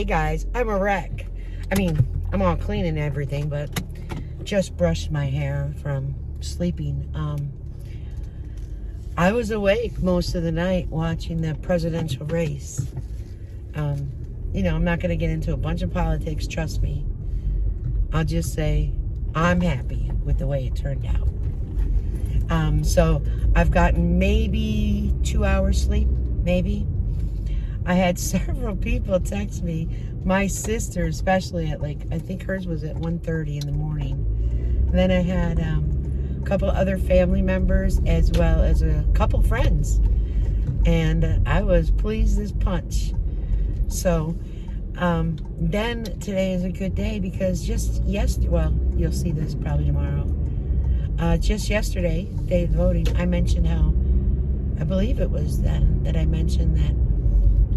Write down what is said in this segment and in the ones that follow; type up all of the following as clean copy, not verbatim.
guys, I'm a wreck. I mean, I'm all clean and everything, but just brushed my hair from sleeping. I was awake most of the night watching the presidential race. You know, I'm not going to get into a bunch of politics, trust me. I'll just say I'm happy with the way it turned out. So I've gotten maybe 2 hours sleep, maybe. I had several people text me, my sister especially at like, I think hers was at 1:30 in the morning. And then I had a couple other family members as well as a couple friends. And I was pleased as punch. So then today is a good day because just yesterday, well, you'll see this probably tomorrow. Just yesterday, day of voting, I mentioned how, I believe it was then that I mentioned that,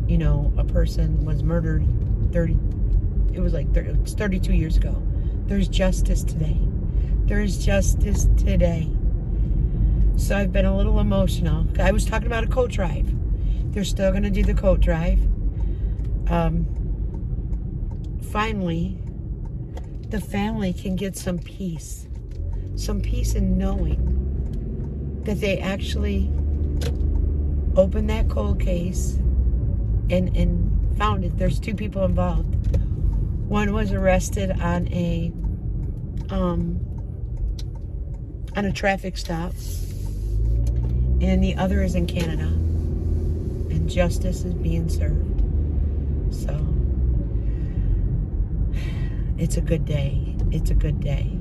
you know, a person was murdered 32 years ago. There's justice today. There's justice today. So I've been a little emotional. I was talking about a coat drive. They're still going to do the coat drive. Finally, the family can get some peace in knowing that they actually opened that cold case and found it. There's 2 people involved. One was arrested on a traffic stop, and the other is in Canada, and justice is being served. So it's a good day. It's a good day.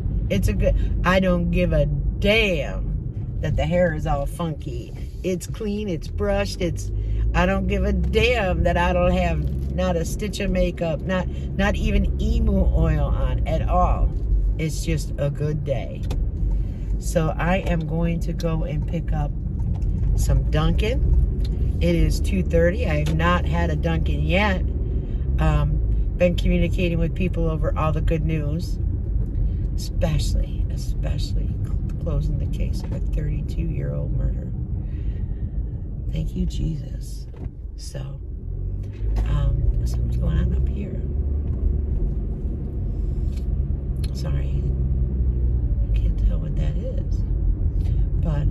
I don't give a damn that the hair is all funky. It's clean, it's brushed, I don't give a damn that I don't have not a stitch of makeup, not even emu oil on at all. It's just a good day. So I am going to go and pick up some Dunkin'. It is 2:30. I have not had a Dunkin' yet. Been communicating with people over all the good news, especially closing the case of a 32-year-old murder. Thank you, Jesus. So, let's see what's going on up here. Sorry, I can't tell what that is. But,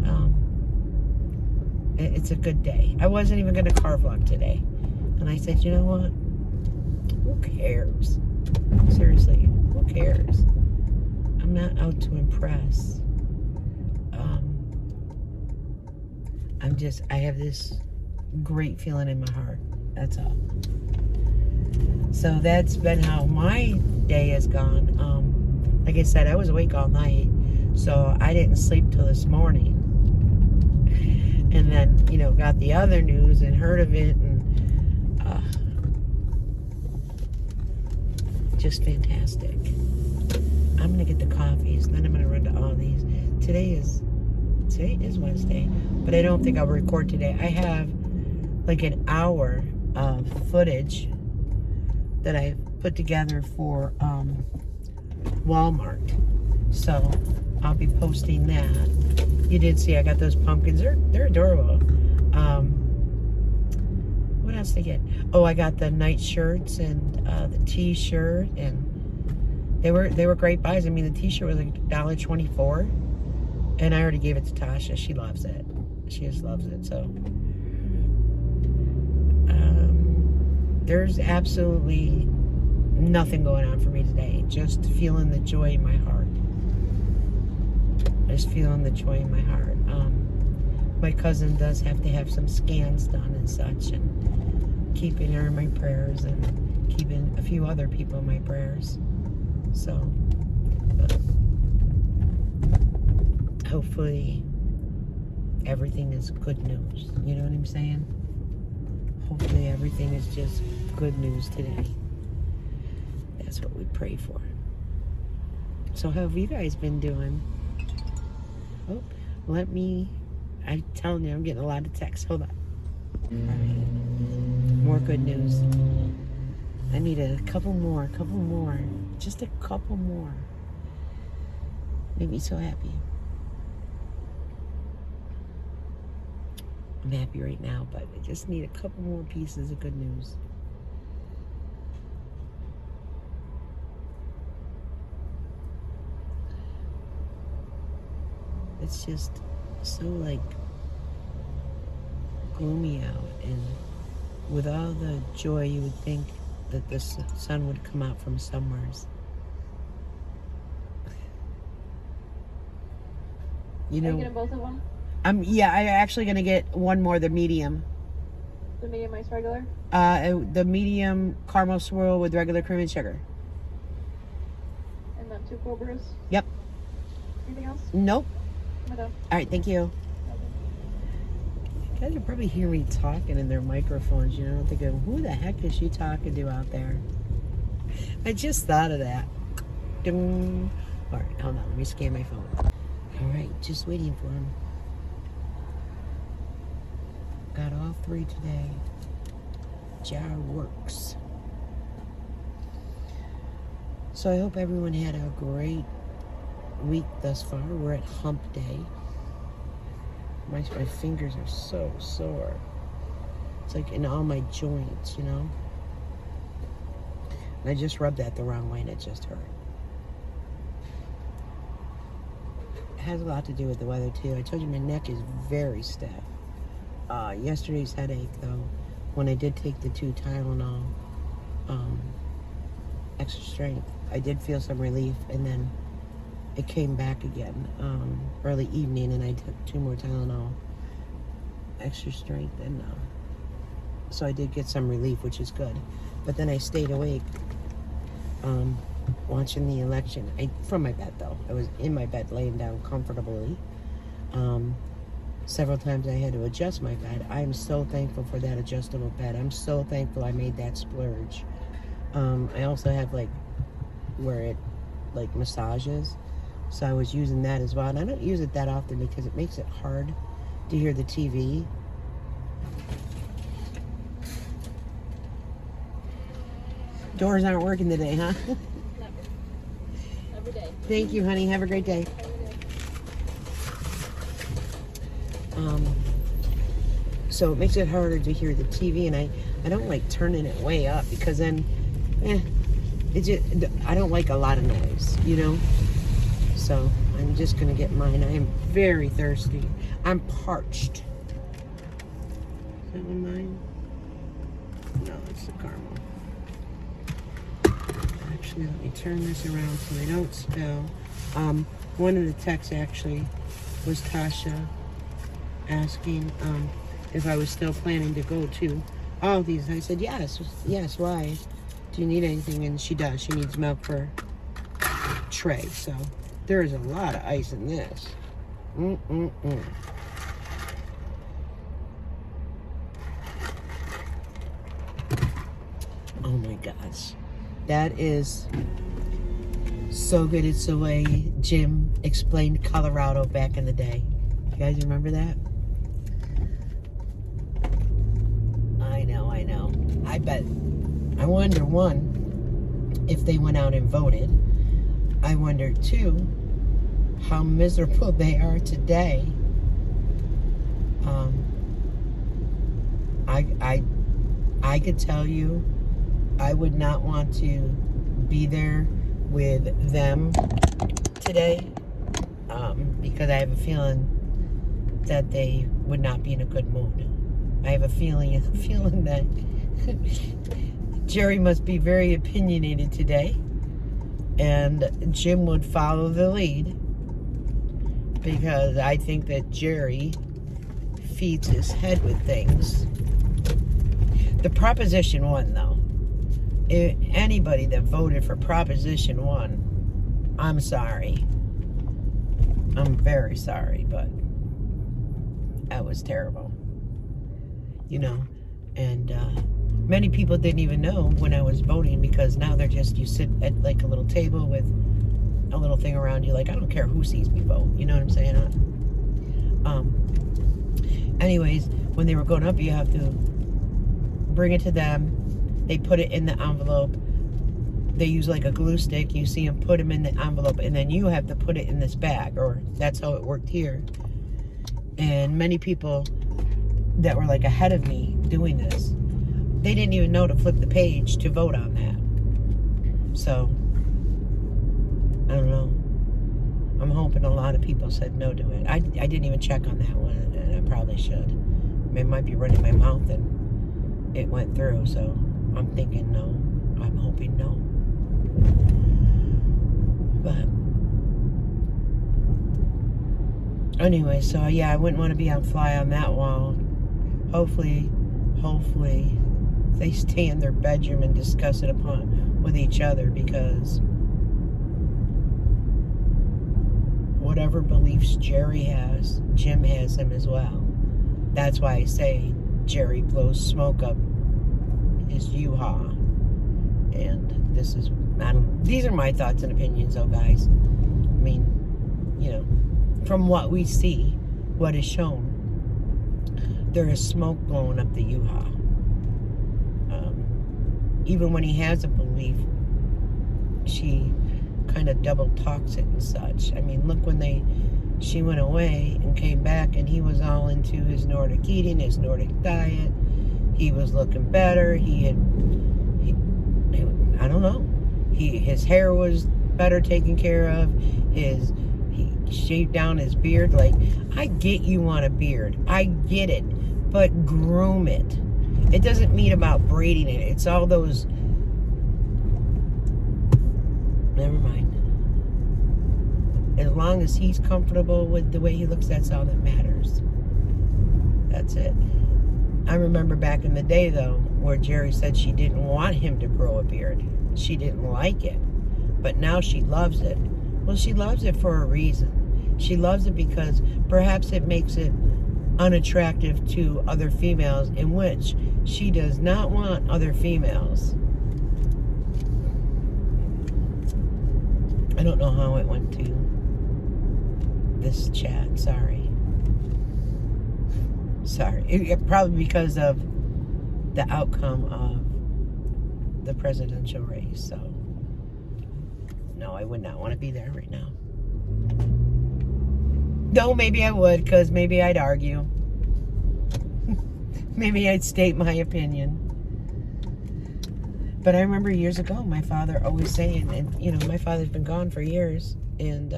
it's a good day. I wasn't even going to car vlog today. And I said, you know what? Who cares? Seriously, who cares? I'm not out to impress. I have this great feeling in my heart. That's all. So that's been how my day has gone. Like I said, I was awake all night, so I didn't sleep till this morning. And then, you know, got the other news and heard of it, and just fantastic. I'm gonna get the coffees, then I'm gonna run to all these. Today is Wednesday, but I don't think I'll record today. I have like an hour of footage that I put together for Walmart, so I'll be posting that. You did see I got those pumpkins. They're adorable. What else did I get? Oh, I got the night shirts and the t-shirt, and they were great buys. I mean, the t-shirt was like $1.24, and I already gave it to Tasha. She loves it. She just loves it. So there's absolutely nothing going on for me today. Just feeling the joy in my heart. Just feeling the joy in my heart. My cousin does have to have some scans done and such, and keeping her in my prayers, and keeping a few other people in my prayers. So, hopefully everything is good news. You know what I'm saying? Hopefully everything is just good news today. That's what we pray for. So how have you guys been doing? Oh, I'm telling you, I'm getting a lot of texts. Hold on. All right. More good news. I need a couple more. Just a couple more. Make me so happy. I'm happy right now, but I just need a couple more pieces of good news. It's just so like gloomy out, and with all the joy you would think that the sun would come out from somewheres. You know, are you getting both of them? Yeah, I'm actually gonna get one more, the medium. The medium ice regular? The medium caramel swirl with regular cream and sugar. And then 2 cold brews? Yep. Anything else? Nope. I'm done. All right, thank you. You guys will probably hear me talking in their microphones, you know, thinking, who the heck is she talking to out there? I just thought of that. Ding. All right, hold on, let me scan my phone. All right, just waiting for him. Got all 3 today. Jar works. So I hope everyone had a great week thus far. We're at hump day. My fingers are so sore. It's like in all my joints, you know? And I just rubbed that the wrong way and it just hurt. It has a lot to do with the weather too. I told you my neck is very stiff. Yesterday's headache though, when I did take the 2 Tylenol extra strength, I did feel some relief, and then it came back again early evening, and I took 2 more Tylenol extra strength, and so I did get some relief, which is good. But then I stayed awake watching the election. From my bed though. I was in my bed laying down comfortably. Several times I had to adjust my bed. I'm so thankful for that adjustable bed. I'm so thankful I made that splurge. I also have like where it like massages, so I was using that as well, and I don't use it that often because it makes it hard to hear the TV. Doors aren't working today, huh? Never. Every day. Thank you, honey. Have a great day. So it makes it harder to hear the TV, and I don't like turning it way up because then I don't like a lot of noise, you know? So I'm just gonna get mine. I am very thirsty. I'm parched. Is that one mine? No, it's the caramel. Actually, let me turn this around so I don't spill. One of the texts actually was Tasha asking if I was still planning to go to all these. I said, yes, why? Do you need anything? And she does. She needs milk for tray. So there is a lot of ice in this. Oh my gosh. That is so good. It's the way Jim explained Colorado back in the day. You guys remember that? I know. I wonder, one, if they went out and voted. I wonder, two, how miserable they are today. I could tell you, I would not want to be there with them today, because I have a feeling that they would not be in a good mood. I have a feeling that Jerry must be very opinionated today, and Jim would follow the lead, because I think that Jerry feeds his head with things. The Proposition 1, though, anybody that voted for Proposition 1, I'm sorry. I'm very sorry, but that was terrible. You know, and many people didn't even know when I was voting, because now they're just, you sit at like a little table with a little thing around you, like, I don't care who sees me vote, you know what I'm saying? Anyways, when they were going up, you have to bring it to them. They put it in the envelope. They use like a glue stick. You see them put them in the envelope, and then you have to put it in this bag, or that's how it worked here. And many people that were like ahead of me doing this, they didn't even know to flip the page to vote on that. So I don't know. I'm hoping a lot of people said no to it. I didn't even check on that one, and I probably should. It might be running my mouth and it went through, so I'm thinking no. I'm hoping no. But anyway, so yeah, I wouldn't want to be on fly on that wall. Hopefully they stay in their bedroom and discuss it with each other, because whatever beliefs Jerry has, Jim has them as well. That's why I say Jerry blows smoke up his U-Haul. And this is, these are my thoughts and opinions though, guys. I mean, you know, from what we see, what is shown, there is smoke blowing up the U-Haul. Even when he has a belief, she kind of double talks it and such. I mean, look, when she went away and came back, and he was all into his Nordic eating, his Nordic diet. He was looking better. I don't know. His hair was better taken care of. He shaved down his beard. Like, I get you want a beard. I get it. But groom it. It doesn't mean about braiding it. It's all those... Never mind. As long as he's comfortable with the way he looks, that's all that matters. That's it. I remember back in the day, though, where Jerry said she didn't want him to grow a beard. She didn't like it. But now she loves it. Well, she loves it for a reason. She loves it because perhaps it makes it unattractive to other females, in which she does not want other females. I don't know how it went to this chat. Sorry. Probably because of the outcome of the presidential race. So, no, I would not want to be there right now. Though maybe I would, because maybe I'd argue. Maybe I'd state my opinion. But I remember years ago, my father always saying, and you know, my father's been gone for years, and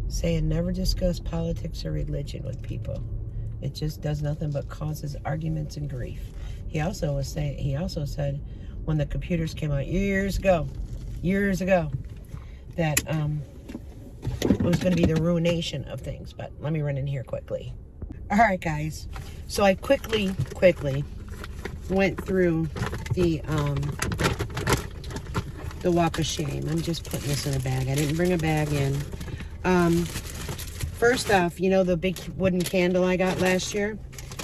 saying never discuss politics or religion with people. It just does nothing but causes arguments and grief. He also said when the computers came out years ago, that it was going to be the ruination of things. But let me run in here quickly. All right, guys. So I quickly went through the walk of shame. I'm just putting this in a bag. I didn't bring a bag in. First off, you know the big wooden candle I got last year?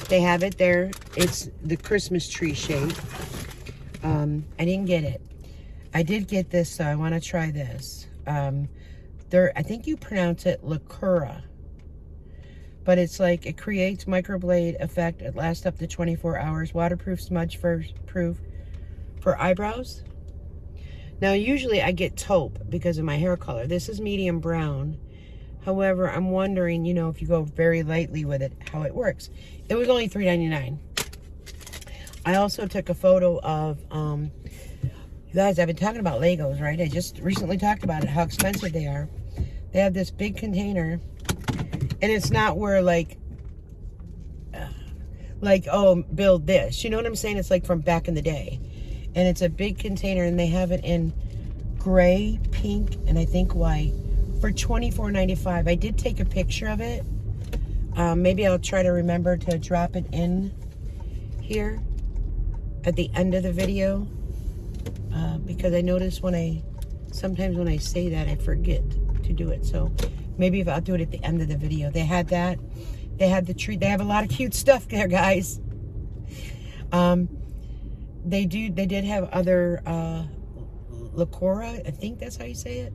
They have it there. It's the Christmas tree shape. I didn't get it. I did get this, so I want to try this. I think you pronounce it Lacura. But it's like, it creates microblade effect. It lasts up to 24 hours. Waterproof, smudge-proof for eyebrows. Now, usually I get taupe because of my hair color. This is medium brown. However, I'm wondering, you know, if you go very lightly with it, how it works. It was only $3.99. I also took a photo of, you guys, I've been talking about Legos, right? I just recently talked about it, how expensive they are. They have this big container, and it's not where, like, oh, build this. You know what I'm saying? It's like from back in the day. And it's a big container, and they have it in gray, pink, and I think white for $24.95. I did take a picture of it. Maybe I'll try to remember to drop it in here at the end of the video. Because I notice sometimes when I say that, I forget to do it. So maybe if I'll do it at the end of the video. They had that. They had the tree. They have a lot of cute stuff there, guys. They did have other Lacura, I think that's how you say it.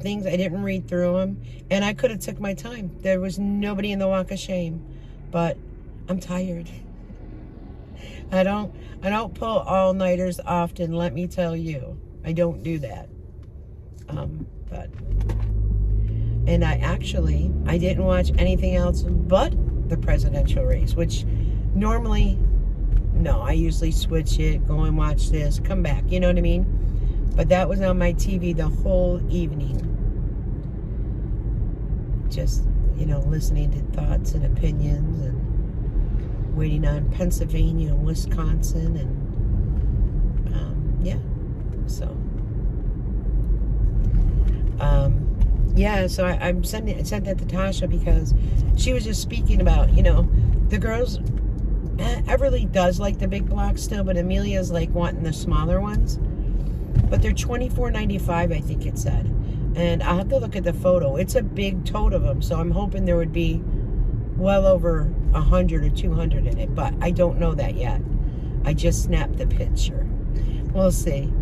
Things. I didn't read through them, and I could have took my time. There was nobody in the walk of shame, but I'm tired. I don't pull all-nighters often, let me tell you. I don't do that. And I didn't watch anything else but the presidential race, which normally, no, I usually switch it, go and watch this, come back, you know what I mean? But that was on my TV the whole evening. just, listening to thoughts and opinions and waiting on Pennsylvania and Wisconsin and, yeah, so, so I sent that to Tasha because she was just speaking about, the girls, Everly does like the big blocks still, but Amelia's like wanting the smaller ones. But they're $24.95, I think it said. And I'll have to look at the photo. It's a big tote of them, so I'm hoping there would be well over 100 or 200 in it. But I don't know that yet. I just snapped the picture. We'll see.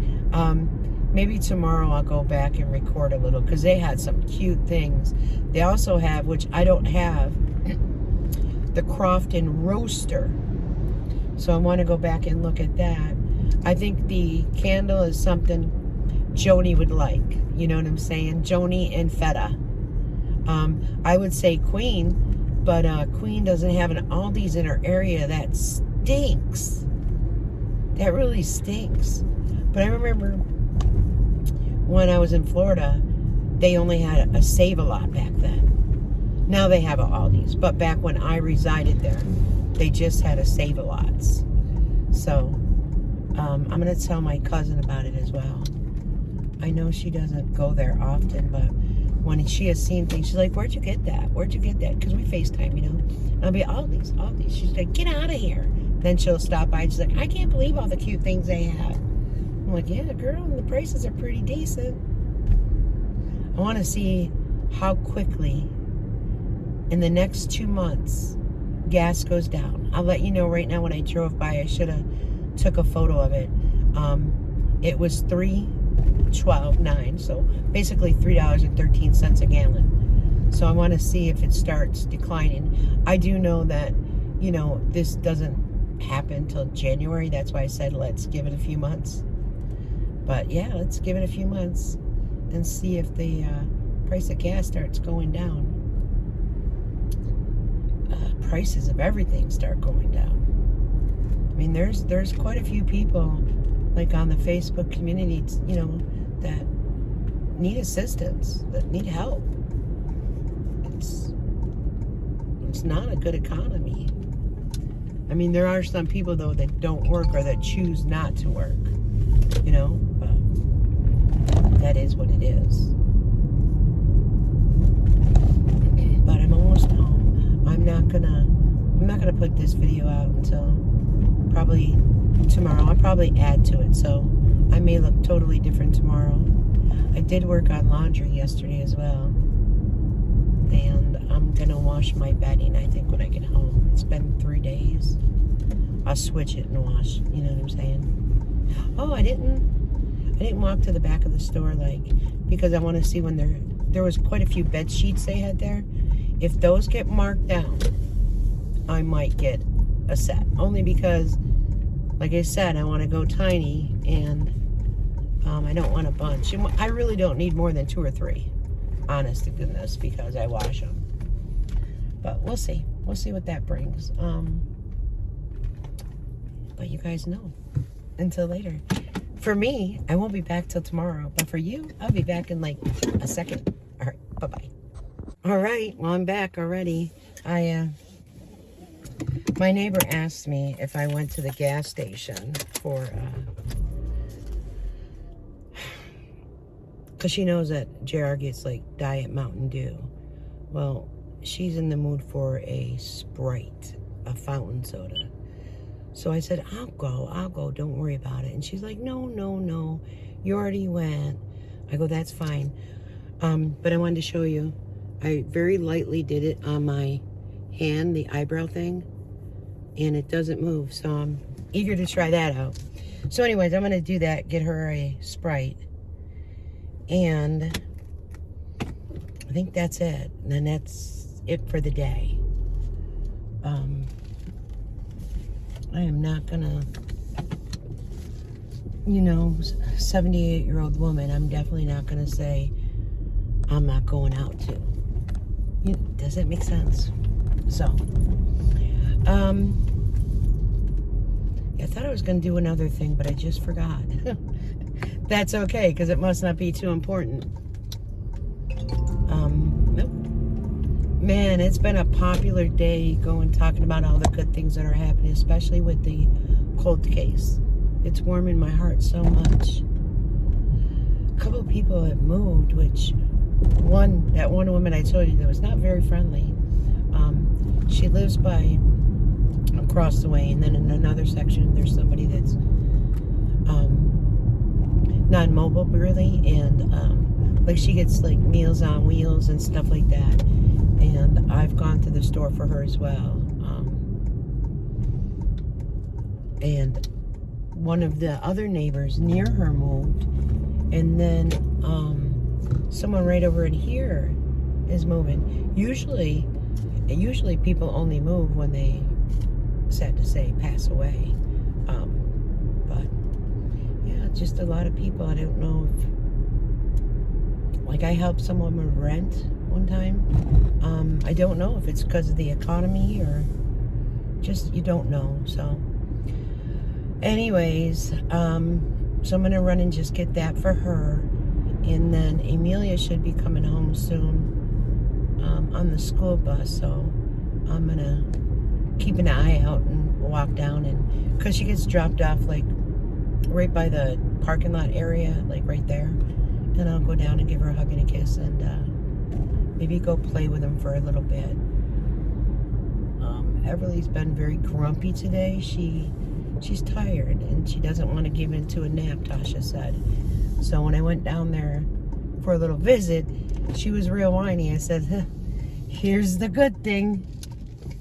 Maybe tomorrow I'll go back and record a little because they had some cute things. They also have, which I don't have, the Crofton Roaster. So I want to go back and look at that. I think the candle is something Joni would like. You know what I'm saying? Joni and feta. I would say Queen, but Queen doesn't have an Aldi's in her area. That stinks. That really stinks. But I remember when I was in Florida, they only had a Save-A-Lot back then. Now they have a Aldi's. But back when I resided there, they just had a Save-A-Lots. So I'm going to tell my cousin about it as well. I know she doesn't go there often, but when she has seen things, she's like, where'd you get that? Where'd you get that? Because we FaceTime, And I'll be, Aldi's. She's like, get out of here. Then she'll stop by and she's like, I can't believe all the cute things they have. I'm like, yeah, girl, the prices are pretty decent. I want to see how quickly in the next 2 months gas goes down. I'll let you know right now. When I drove by, I should have took a photo of it. It was $3.12.9, so basically $3.13 a gallon. So I want to see if it starts declining. I do know that, this doesn't happen till January. That's why I said let's give it a few months. But yeah, let's give it a few months and see if the price of gas starts going down. Prices of everything start going down. I mean, there's quite a few people, like on the Facebook community, that need assistance, that need help. It's not a good economy. I mean, there are some people, though, that don't work or that choose not to work, but that is what it is. But I'm almost home. I'm not gonna put this video out until probably tomorrow. I'll probably add to it, so I may look totally different tomorrow. I did work on laundry yesterday as well, and I'm gonna wash my bedding, I think, when I get home. It's been 3 days. I'll switch it and wash, you know what I'm saying? Oh, I didn't walk to the back of the store, because I want to see when there was quite a few bed sheets they had there. If those get marked down, I might get a set. Only because, like I said, I want to go tiny, and I don't want a bunch. And I really don't need more than 2 or 3, honest to goodness, because I wash them. But we'll see. We'll see what that brings. But you guys know. Until later. For me, I won't be back till tomorrow. But for you, I'll be back in a second. All right. Bye-bye. All right. Well, I'm back already. My neighbor asked me if I went to the gas station for, because she knows that JR gets Diet Mountain Dew. Well, she's in the mood for a Sprite, a fountain soda. So I said, I'll go, don't worry about it. And she's like, no, you already went. I go, that's fine. But I wanted to show you, I very lightly did it on my hand, the eyebrow thing, and it doesn't move. So I'm eager to try that out. So anyways, I'm going to do that, get her a Sprite. And I think that's it. And then that's it for the day. I am not gonna, 78-year-old woman, I'm definitely not gonna say I'm not going out to. Does that make sense? So, I thought I was gonna do another thing, but I just forgot. That's okay, because it must not be too important. Nope. Man, it's been a popular day going talking about all the good things that are happening, especially with the cold case. It's warming my heart so much. A couple of people have moved, which that one woman I told you that was not very friendly. She lives by across the way, and then in another section there's somebody that's non-mobile really, and like she gets like Meals on Wheels and stuff like that. And I've gone to the store for her as well. And one of the other neighbors near her moved, and then someone right over in here is moving. Usually people only move when they, sad to say, pass away. But yeah, just a lot of people. I don't know if, like, I helped someone with rent one time. I don't know if it's because of the economy or just, you don't know. So anyways, so I'm gonna run and just get that for her, and then Amelia should be coming home soon on the school bus, so I'm gonna keep an eye out and walk down, and because she gets dropped off like right by the parking lot area, like right there, and I'll go down and give her a hug and a kiss, and maybe go play with him for a little bit. Everly's been very grumpy today. She's tired and she doesn't want to give into a nap, Tasha said. So when I went down there for a little visit, she was real whiny. I said, here's the good thing.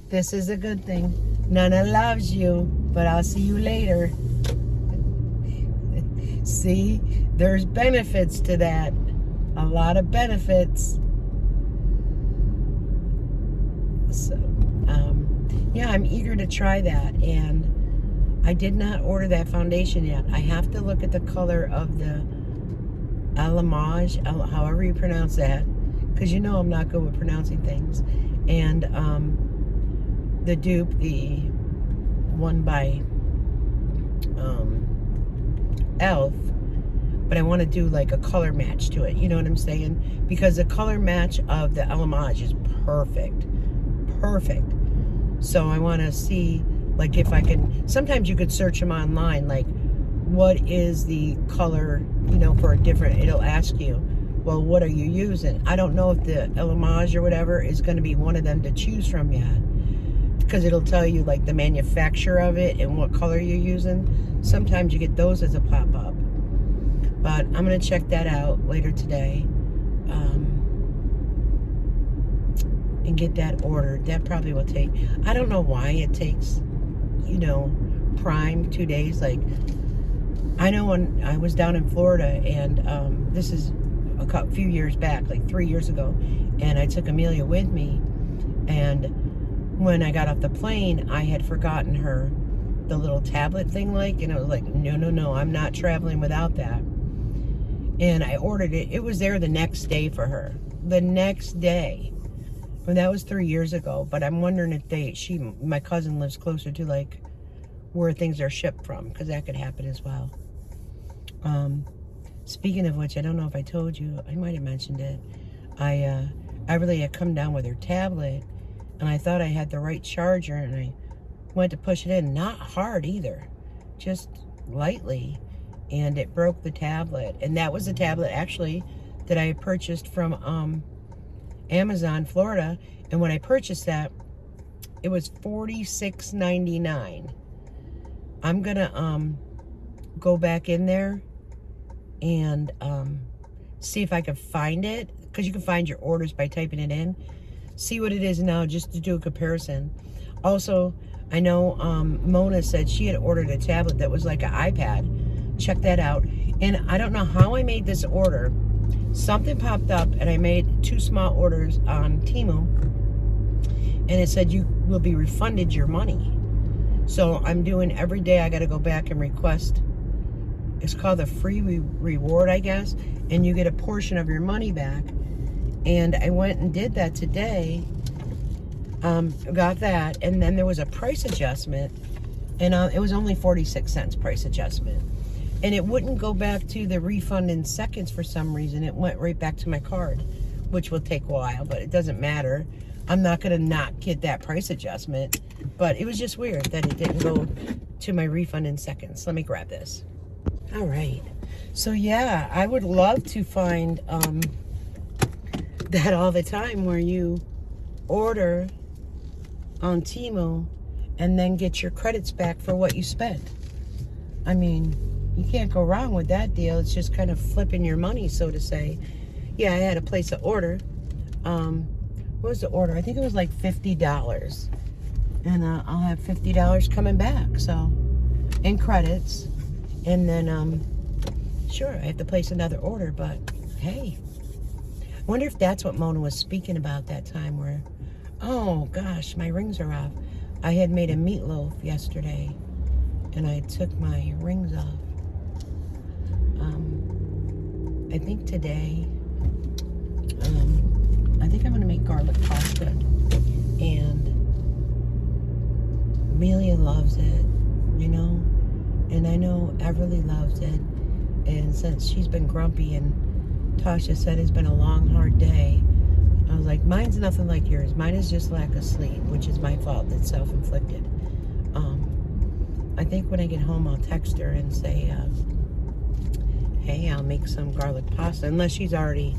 This is a good thing. Nana loves you, but I'll see you later. See, there's benefits to that. A lot of benefits. So, yeah, I'm eager to try that. And I did not order that foundation yet. I have to look at the color of the Alamage, however you pronounce that, because you know I'm not good with pronouncing things. And the dupe, the one by Elf, but I want to do like a color match to it, you know what I'm saying? Because the color match of the Alamage is perfect. So I want to see, like, if I can, sometimes you could search them online, like, what is the color, you know, for a different, it'll ask you, well, what are you using? I don't know if the Elamage or whatever is going to be one of them to choose from yet, because it'll tell you, like, the manufacturer of it and what color you're using. Sometimes you get those as a pop-up. But I'm going to check that out later today. And get that ordered. That probably will take, I don't know why it takes, you know, Prime 2 days. Like, I know when I was down in Florida, and this is a few years back, like 3 years ago, and I took Amelia with me, and when I got off the plane, I had forgotten her the little tablet thing, like, and I was like, no, I'm not traveling without that. And I ordered it. It was there the next day for her. The next day. Well, that was 3 years ago, but I'm wondering if my cousin lives closer to, like, where things are shipped from, because that could happen as well. Speaking of which, I don't know if I told you, I might have mentioned it. I really had come down with her tablet, and I thought I had the right charger, and I went to push it in, not hard either, just lightly, and it broke the tablet. And that was the tablet, actually, that I had purchased from Amazon, Florida, and when I purchased that, it was $46.99. I'm gonna go back in there and see if I can find it, because you can find your orders by typing it in. See what it is now, just to do a comparison. Also, I know Mona said she had ordered a tablet that was like an iPad. Check that out. And I don't know how I made this order. Something popped up, and I made 2 small orders on Temu, and it said you will be refunded your money. So I'm doing, every day I got to go back and request, it's called a free reward, I guess, and you get a portion of your money back. And I went and did that today, got that, and then there was a price adjustment, and it was only 46 cents price adjustment. And it wouldn't go back to the refund in seconds for some reason. It went right back to my card, which will take a while, but it doesn't matter. I'm not going to not get that price adjustment. But it was just weird that it didn't go to my refund in seconds. Let me grab this. All right. So, yeah, I would love to find that all the time where you order on Temu and then get your credits back for what you spent. I mean, you can't go wrong with that deal. It's just kind of flipping your money, so to say. Yeah, I had to place an order. What was the order? I think it was like $50. And I'll have $50 coming back, so, in credits. And then, sure, I have to place another order, but hey. I wonder if that's what Mona was speaking about that time where, oh gosh, my rings are off. I had made a meatloaf yesterday, and I took my rings off. I think today, I think I'm going to make garlic pasta, and Amelia loves it, you know, and I know Everly loves it, and since she's been grumpy and Tasha said it's been a long, hard day, I was like, mine's nothing like yours. Mine is just lack of sleep, which is my fault. It's self-inflicted. I think when I get home, I'll text her and say, hey, I'll make some garlic pasta, unless she's already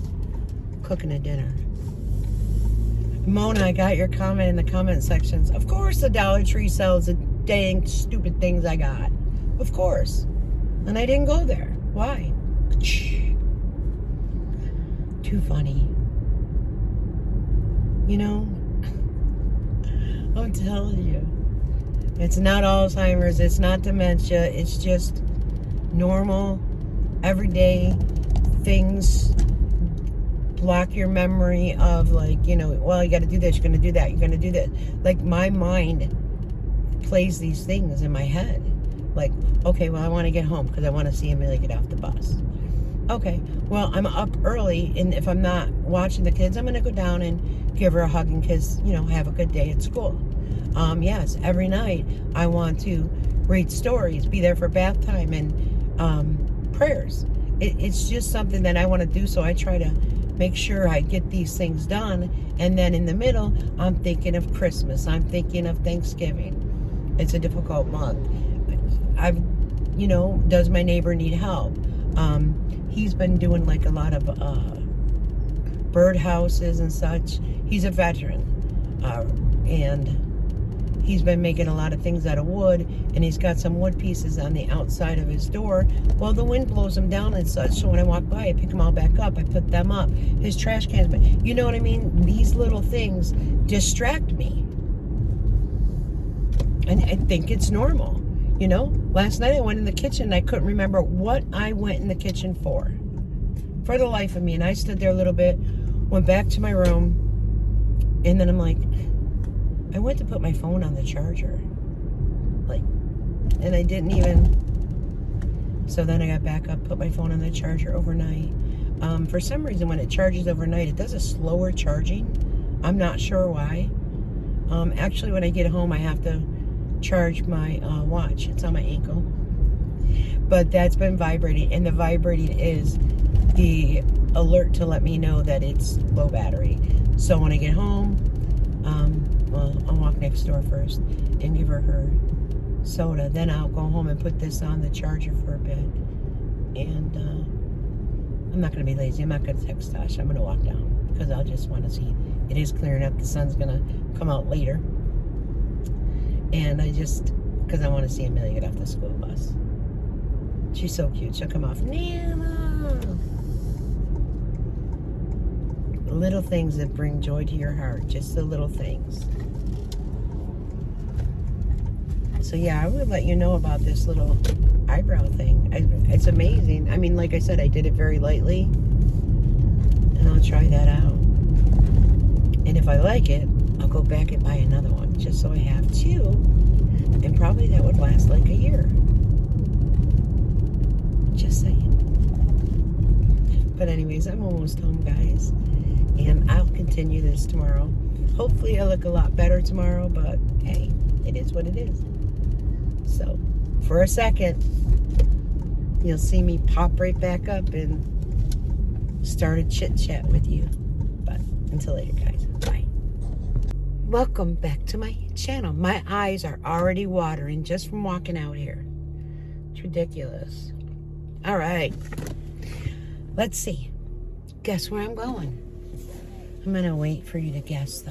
cooking a dinner. Mona, I got your comment in the comment sections. Of course the Dollar Tree sells the dang stupid things I got. Of course. And I didn't go there. Why? Too funny. You know, I'm telling you. It's not Alzheimer's. It's not dementia. It's just normal, everyday things block your memory of, like, you know, well, you got to do this, you're going to do that, you're going to do that. Like, my mind plays these things in my head. Like, okay, well, I want to get home because I want to see Amelia get off the bus. Okay, well, I'm up early, and if I'm not watching the kids, I'm going to go down and give her a hug and kiss, you know, have a good day at school. Yes, every night I want to read stories, be there for bath time and prayers. It's just something that I want to do, so I try to make sure I get these things done. And then in the middle, I'm thinking of Christmas. I'm thinking of Thanksgiving. It's a difficult month. You know, does my neighbor need help? He's been doing like a lot of bird houses and such. He's a veteran. And he's been making a lot of things out of wood, and he's got some wood pieces on the outside of his door. Well, the wind blows them down and such, so when I walk by, I pick them all back up. I put them up. His trash cans, but you know what I mean? These little things distract me. And I think it's normal. You know, last night I went in the kitchen and I couldn't remember what I went in the kitchen for the life of me. And I stood there a little bit, went back to my room, and then I'm like, I went to put my phone on the charger. Like, and I didn't even. So then I got back up, put my phone on the charger overnight. For some reason, when it charges overnight, it does a slower charging. I'm not sure why. Actually, when I get home, I have to charge my watch. It's on my ankle. But that's been vibrating, and the vibrating is the alert to let me know that it's low battery. So when I get home, well, I'll walk next door first and give her soda. Then I'll go home and put this on the charger for a bit. And I'm not going to be lazy. I'm not going to text Tasha. I'm going to walk down because I'll just want to see. It is clearing up. The sun's going to come out later. And because I want to see Amelia get off the school bus. She's so cute. She'll come off. Nana! Little things that bring joy to your heart. Just the little things. So yeah, I would let you know about this little eyebrow thing. It's amazing. I mean, like I said, I did it very lightly. And I'll try that out. And if I like it, I'll go back and buy another one. Just so I have two. And probably that would last like a year. Just saying. But anyways, I'm almost home, guys. And I'll continue this tomorrow. Hopefully I look a lot better tomorrow, but hey, it is what it is. So, for a second, you'll see me pop right back up and start a chit-chat with you. But until later, guys. Bye. Welcome back to my channel. My eyes are already watering just from walking out here. It's ridiculous. All right. Let's see. Guess where I'm going? I'm going to wait for you to guess, though.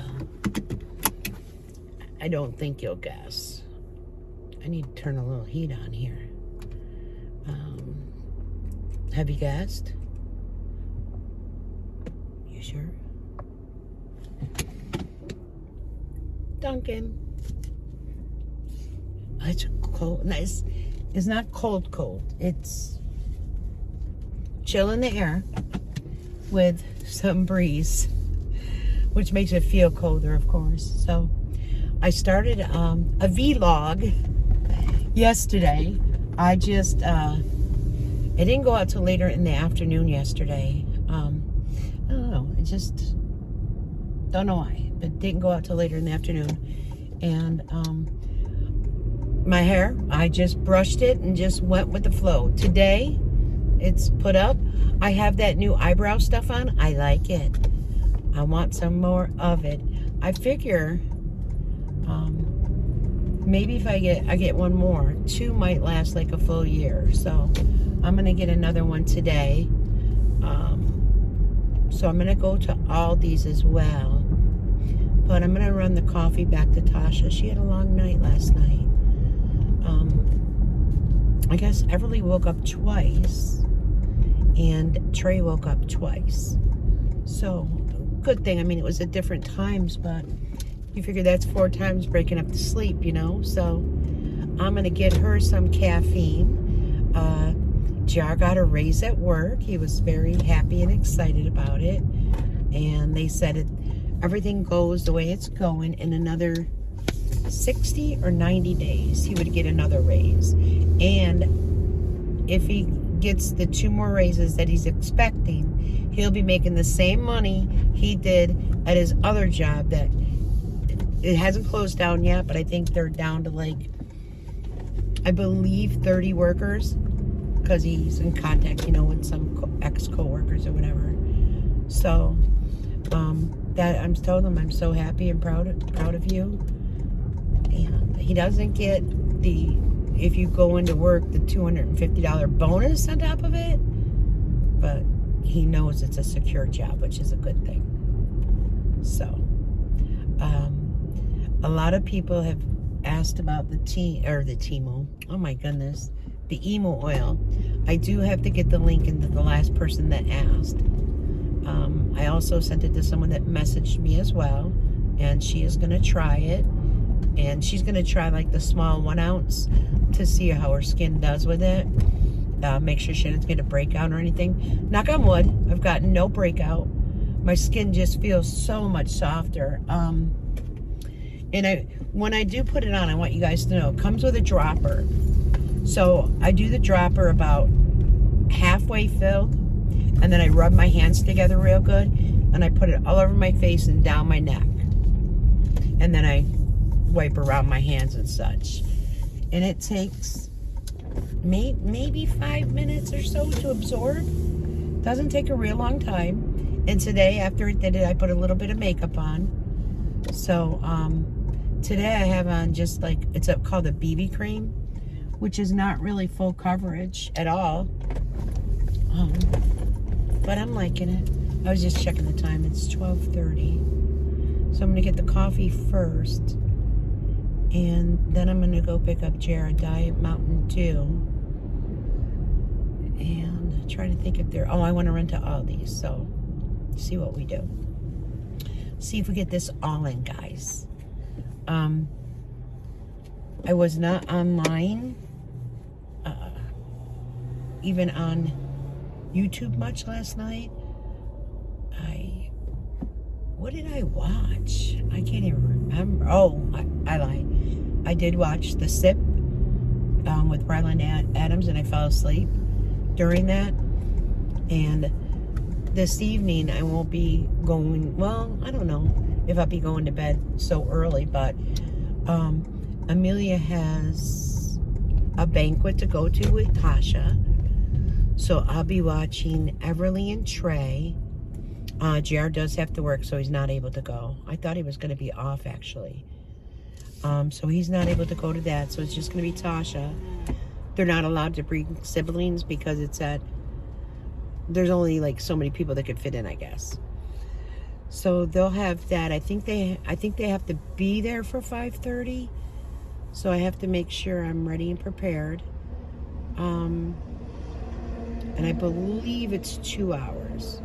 I don't think you'll guess. I need to turn a little heat on here. Have you guessed? You sure? Duncan. It's cold. Nice. It's not cold. It's chill in the air with some breeze, which makes it feel colder, of course. So I started a vlog yesterday. I just it didn't go out till later in the afternoon yesterday. I don't know. I just don't know why, but it didn't go out till later in the afternoon. And my hair, I just brushed it and just went with the flow. Today, it's put up. I have that new eyebrow stuff on. I like it. I want some more of it. I figure maybe if I get one more, 2 might last like a full year. So I'm gonna get another one today. So I'm gonna go to Aldi's as well. But I'm gonna run the coffee back to Tasha. She had a long night last night. I guess Everly woke up twice and Trey woke up twice. So good thing. I mean, it was at different times, but you figure that's 4 times breaking up to sleep, you know? So I'm gonna get her some caffeine. Jar got a raise at work. He was very happy and excited about it. And they said everything goes the way it's going, in another 60 or 90 days, he would get another raise. And if he gets the 2 more raises that he's expecting, he'll be making the same money he did at his other job that it hasn't closed down yet, but I think they're down to like, I believe 30 workers, because he's in contact, you know, with some ex-co-workers or whatever. So that I'm telling them I'm so happy and proud of you. And he doesn't get the, if you go into work, the $250 bonus on top of it, but he knows it's a secure job, which is a good thing. So a lot of people have asked about the Timo. Oh my goodness, the emo oil. I do have to get the link into the last person that asked. I also sent it to someone that messaged me as well, and she is going to try it. And she's going to try like the small 1 ounce to see how her skin does with it. Make sure she doesn't get a breakout or anything. Knock on wood, I've gotten no breakout. My skin just feels so much softer. And when I do put it on, I want you guys to know, it comes with a dropper. So I do the dropper about halfway filled, and then I rub my hands together real good, and I put it all over my face and down my neck. And then I wipe around my hands and such. And it takes maybe 5 minutes or so to absorb. Doesn't take a real long time. And today, after it did it, I put a little bit of makeup on. So today I have on just like, it's called a BB cream, which is not really full coverage at all. But I'm liking it. I was just checking the time. It's 12:30. So I'm gonna get the coffee first, and then I'm gonna go pick up Jared Diet Mountain Dew, and try to think if they're. Oh, I want to run to Aldi's. So see what we do. See if we get this all in, guys. I was not online, even on YouTube much last night. What did I watch? I can't even remember. Oh, I lied. I did watch The Sip with Ryland Adams, and I fell asleep during that. And this evening I won't be going, well, I don't know if I'll be going to bed so early, but Amelia has a banquet to go to with Tasha. So I'll be watching Everly and Trey JR does have to work, so he's not able to go. I thought he was going to be off, actually. So he's not able to go to that, so it's just going to be Tasha. They're not allowed to bring siblings because it's at... There's only like so many people that could fit in, I guess. So they'll have that. I think they have to be there for 5:30. So I have to make sure I'm ready and prepared. And I believe it's 2 hours.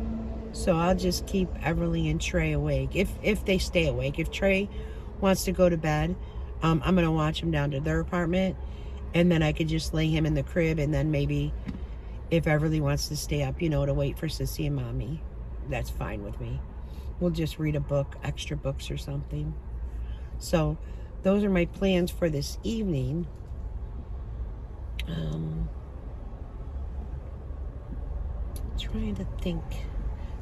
So I'll just keep Everly and Trey awake. If they stay awake. If Trey wants to go to bed, I'm going to watch him down to their apartment. And then I could just lay him in the crib. And then maybe if Everly wants to stay up, to wait for Sissy and Mommy, that's fine with me. We'll just read a book, extra books or something. So those are my plans for this evening. Trying to think.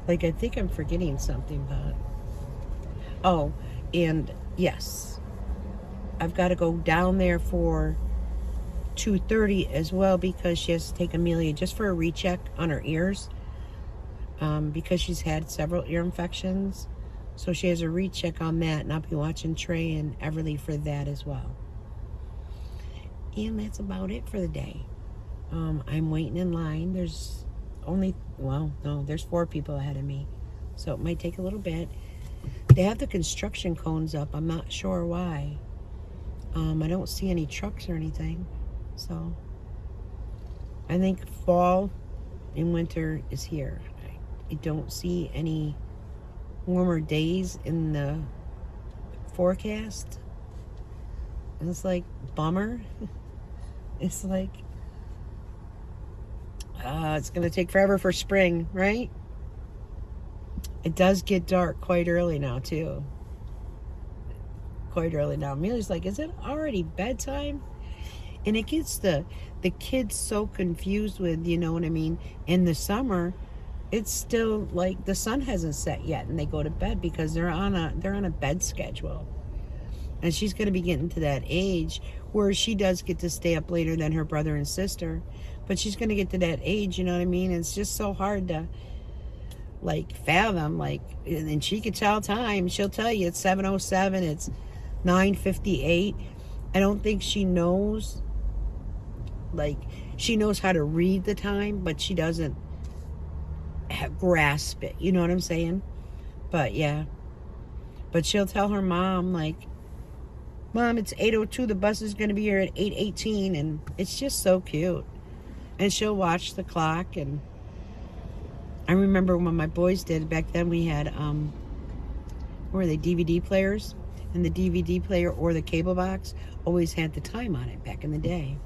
I think I'm forgetting something, but... Oh, and yes. I've got to go down there for 2:30 as well because she has to take Amelia just for a recheck on her ears. Because she's had several ear infections. So she has a recheck on that, and I'll be watching Trey and Everly for that as well. And that's about it for the day. I'm waiting in line. There's only... Well, no, there's 4 people ahead of me. So it might take a little bit. They have the construction cones up. I'm not sure why. I don't see any trucks or anything. So I think fall and winter is here. I don't see any warmer days in the forecast. And it's like, bummer. It's like, it's going to take forever for spring, right? It does get dark quite early now, too. Quite early now. Amelia's like, is it already bedtime? And it gets the kids so confused with, you know what I mean? In the summer, it's still like the sun hasn't set yet, and they go to bed because they're on a bed schedule. And she's going to be getting to that age where she does get to stay up later than her brother and sister. But she's going to get to that age, you know what I mean? It's just so hard to, fathom. And she could tell time. She'll tell you it's 7:07, it's 9:58. I don't think she knows, she knows how to read the time, but she doesn't grasp it. You know what I'm saying? But, yeah. But she'll tell her mom, Mom, it's 8:02. The bus is going to be here at 8:18. And it's just so cute. And she'll watch the clock. And I remember when my boys did, back then we had, what were they, DVD players? And the DVD player or the cable box always had the time on it back in the day.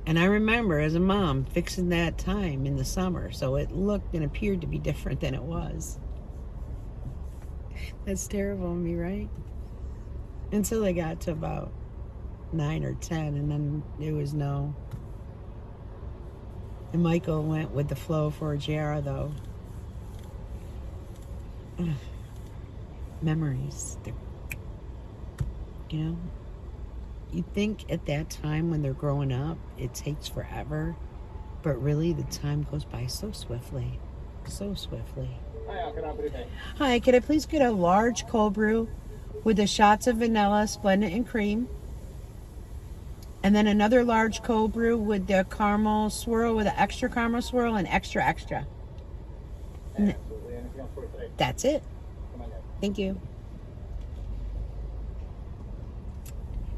And I remember as a mom fixing that time in the summer. So it looked and appeared to be different than it was. That's terrible of me, right? Until I got to about 9 or 10, and then it was no. And Michael went with the flow for JR, though. Ugh. Memories. You think at that time when they're growing up, it takes forever. But really, the time goes by so swiftly. So swiftly. Hi, can I please get a large cold brew with the shots of vanilla, Splendid, and cream? And then another large cold brew with the caramel swirl, with an extra caramel swirl and extra. Absolutely. Anything else for today? That's it. Come on in. Thank you.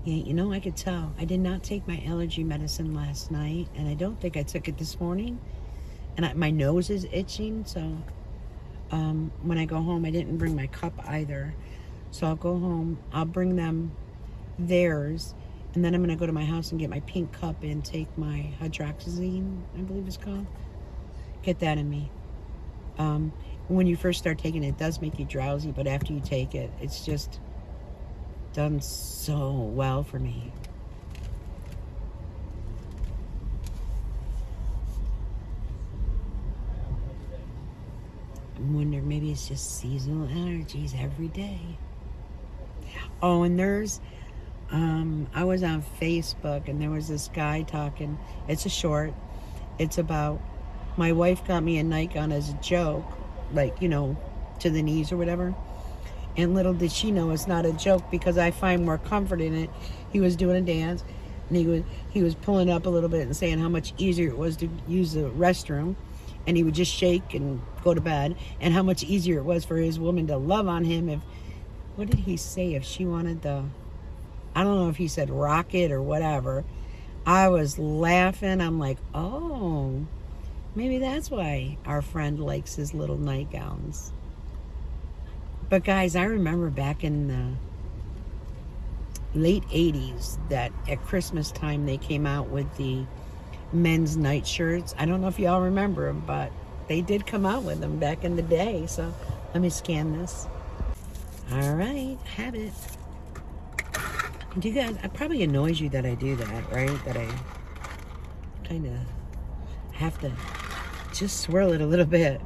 Yeah, I could tell. I did not take my allergy medicine last night, and I don't think I took it this morning. And my nose is itching, so when I go home, I didn't bring my cup either. So I'll go home. I'll bring them theirs. And then I'm going to go to my house and get my pink cup and take my hydroxyzine, I believe it's called. Get that in me. When you first start taking it, it does make you drowsy, but after you take it, it's just done so well for me. I wonder, maybe it's just seasonal allergies every day. Oh, and there's... I was on Facebook and there was this guy talking. It's a short. It's about my wife got me a Nikon as a joke, like, to the knees or whatever. And little did she know it's not a joke, because I find more comfort in it. He was doing a dance, and he was pulling up a little bit and saying how much easier it was to use the restroom, and he would just shake and go to bed, and how much easier it was for his woman to love on him if, what did he say, if she wanted I don't know if he said rocket or whatever. I was laughing. I'm like, oh, maybe that's why our friend likes his little nightgowns. But guys, I remember back in the late 80s that at Christmas time they came out with the men's nightshirts. I don't know if y'all remember them, but they did come out with them back in the day. So let me scan this. All right, have it. Do you guys, it probably annoys you that I do that, right? That I kind of have to just swirl it a little bit.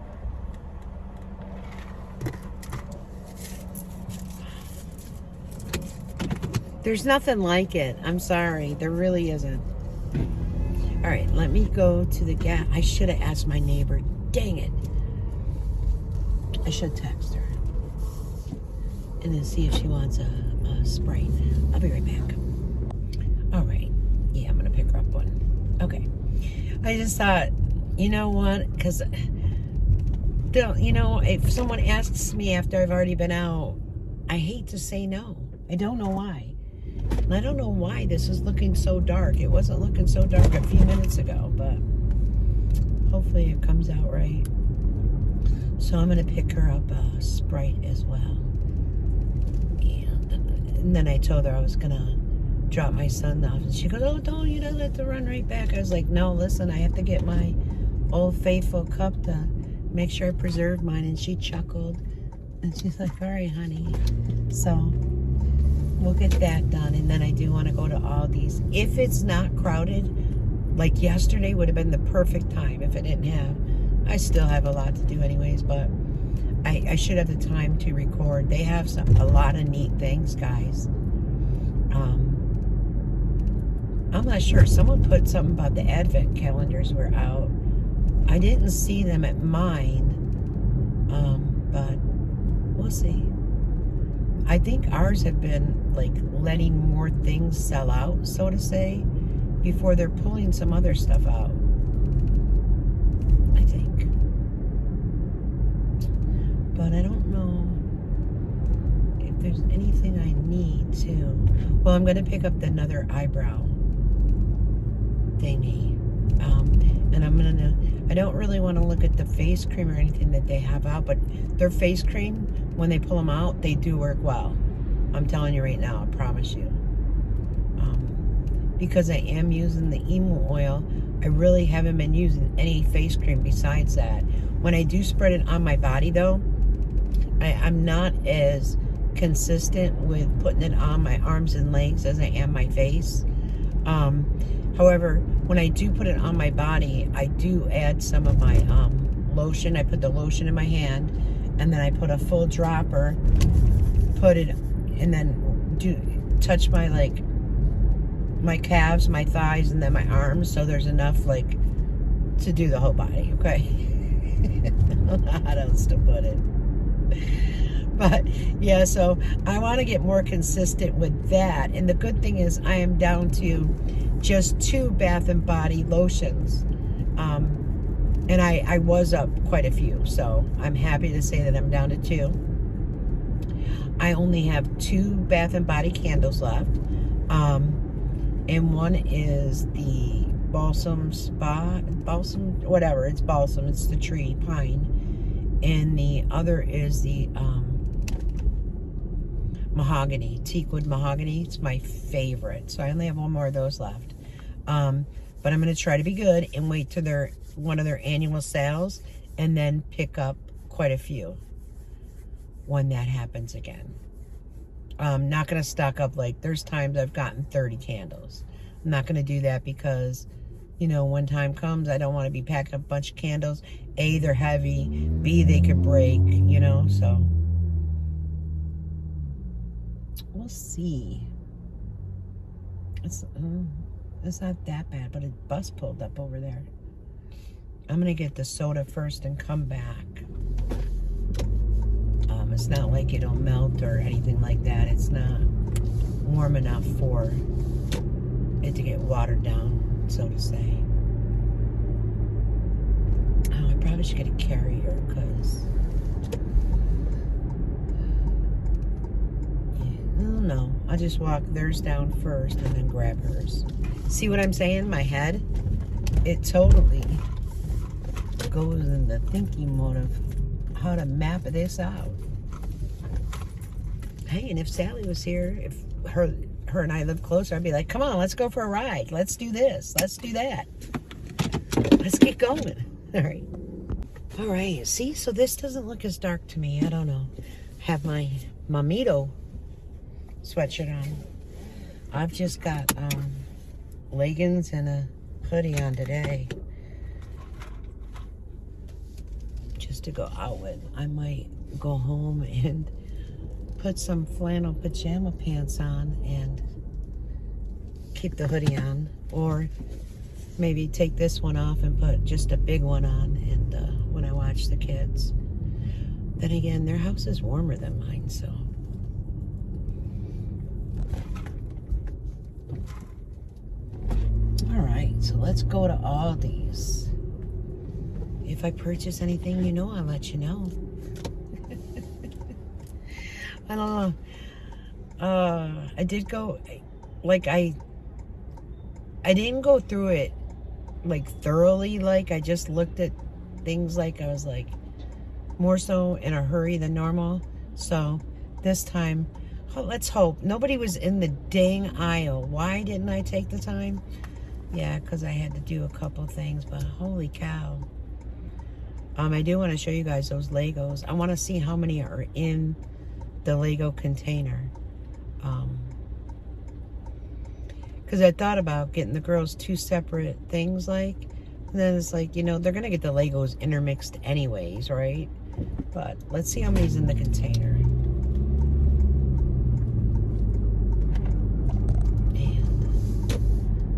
There's nothing like it. I'm sorry. There really isn't. All right, let me go to the gas. I should have asked my neighbor. Dang it. I should text her. And then see if she wants a Sprite. I'll be right back. All right. Yeah, I'm going to pick her up one. Okay. I just thought, you know what? Because, if someone asks me after I've already been out, I hate to say no. I don't know why. And I don't know why this is looking so dark. It wasn't looking so dark a few minutes ago, but hopefully it comes out right. So I'm going to pick her up a Sprite as well. And then I told her I was going to drop my son off. And she goes, oh, don't, you don't have to run right back. I was like, no, listen, I have to get my Old Faithful cup to make sure I preserve mine. And she chuckled. And she's like, all right, honey. So we'll get that done. And then I do want to go to Aldi's. If it's not crowded, like yesterday would have been the perfect time if it didn't have. I still have a lot to do anyways, but I should have the time to record. They have a lot of neat things, guys. I'm not sure. Someone put something about the advent calendars were out. I didn't see them at mine, but we'll see. I think ours have been like letting more things sell out, so to say, before they're pulling some other stuff out. I think. But I don't know if there's anything I need to. Well, I'm going to pick up another eyebrow thingy. And I'm going to, I don't really want to look at the face cream or anything that they have out, but their face cream, when they pull them out, they do work well. I'm telling you right now, I promise you. Because I am using the emu oil, I really haven't been using any face cream besides that. When I do spread it on my body, though, I'm not as consistent with putting it on my arms and legs as I am my face. However, when I do put it on my body, I do add some of my lotion. I put the lotion in my hand, and then I put a full dropper, put it, and then touch my my calves, my thighs, and then my arms, so there's enough to do the whole body. Okay. I don't know how else to put it. But yeah, so I want to get more consistent with that. And the good thing is I am down to just 2 Bath and Body lotions. And I was up quite a few, so I'm happy to say that I'm down to 2. I only have 2 Bath and Body candles left. And one is the balsam, whatever, it's balsam, it's the tree, pine. And the other is the mahogany, teakwood mahogany. It's my favorite. So I only have 1 more of those left. But I'm going to try to be good and wait till one of their annual sales, and then pick up quite a few when that happens again. I'm not going to stock up. There's times I've gotten 30 candles. I'm not going to do that because, when time comes, I don't want to be packing up a bunch of candles. A, they're heavy. B, they could break, so. We'll see. It's not that bad, but a bus pulled up over there. I'm going to get the soda first and come back. It's not like it'll melt or anything like that. It's not warm enough for it to get watered down, so to say. Oh, I probably should get a carrier because I don't know. I'll just walk theirs down first and then grab hers. See what I'm saying? My head, it totally goes in the thinking mode of how to map this out. Hey, and if Sally was here, if her and I lived closer, I'd be like, come on, let's go for a ride. Let's do this. Let's do that. Let's get going. All right. All right. See, so this doesn't look as dark to me. I don't know. Have my Mamito sweatshirt on. I've just got leggings and a hoodie on today. Just to go out with. I might go home and put some flannel pajama pants on and keep the hoodie on, or maybe take this one off and put just a big one on and when I watch the kids. Then again, their house is warmer than mine, so all right, so let's go to Aldi's. If I purchase anything, you know, I'll let you know. I don't know. I did go, like, I didn't go through it, like, thoroughly. Like, I just looked at things, like, I was, like, more so in a hurry than normal. So, this time, let's hope. Nobody was in the dang aisle. Why didn't I take the time? Yeah, because I had to do a couple things, but holy cow. I do want to show you guys those Legos. I want to see how many are in the Lego container. Because I thought about getting the girls 2 separate things, like, and then it's like, you know, they're going to get the Legos intermixed anyways, right? But let's see how many's in the container. And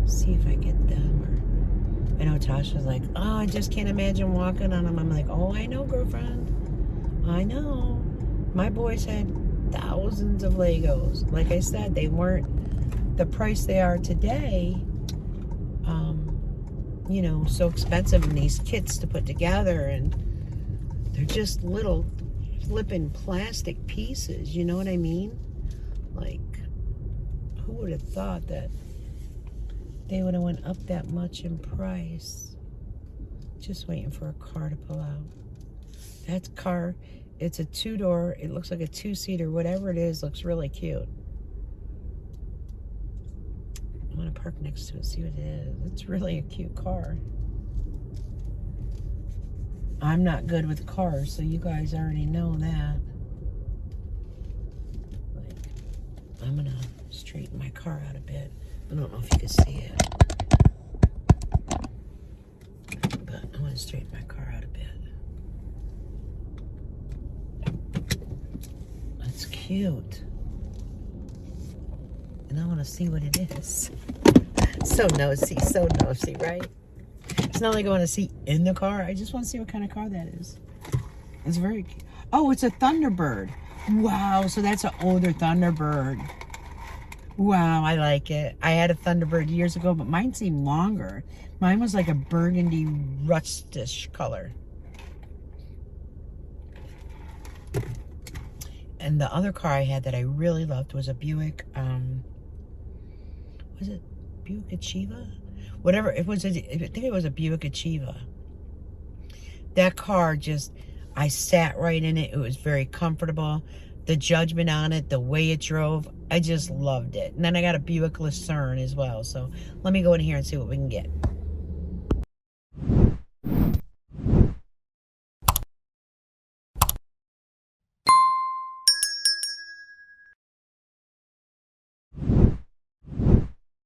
see if I get them. Or I know Tasha's like, oh, I just can't imagine walking on them. I'm like, oh, I know, girlfriend. I know. My boys had thousands of Legos. Like I said, they weren't the price they are today. You know, so expensive in these kits to put together, and they're just little flipping plastic pieces. You know what I mean? Like, who would have thought that they would have went up that much in price? Just waiting for a car to pull out. That car, it's a 2-door. It looks like a 2-seater. Whatever it is, looks really cute. I want to park next to it, see what it is. It's really a cute car. I'm not good with cars, so you guys already know that. Like, I'm going to straighten my car out a bit. I don't know if you can see it. But I want to straighten my car out a bit. That's cute. And I want to see what it is. So nosy, right? It's not like I want to see in the car. I just want to see what kind of car that is. It's very cute. Oh, it's a Thunderbird. Wow, so that's an older Thunderbird. Wow, I like it. I had a Thunderbird years ago, but mine seemed longer. Mine was like a burgundy rustish color. And the other car I had that I really loved was a Buick, was it Buick Achieva? Whatever, I think it was a Buick Achieva. That car just, I sat right in it. It was very comfortable. The judgment on it, the way it drove, I just loved it. And then I got a Buick Lucerne as well. So let me go in here and see what we can get.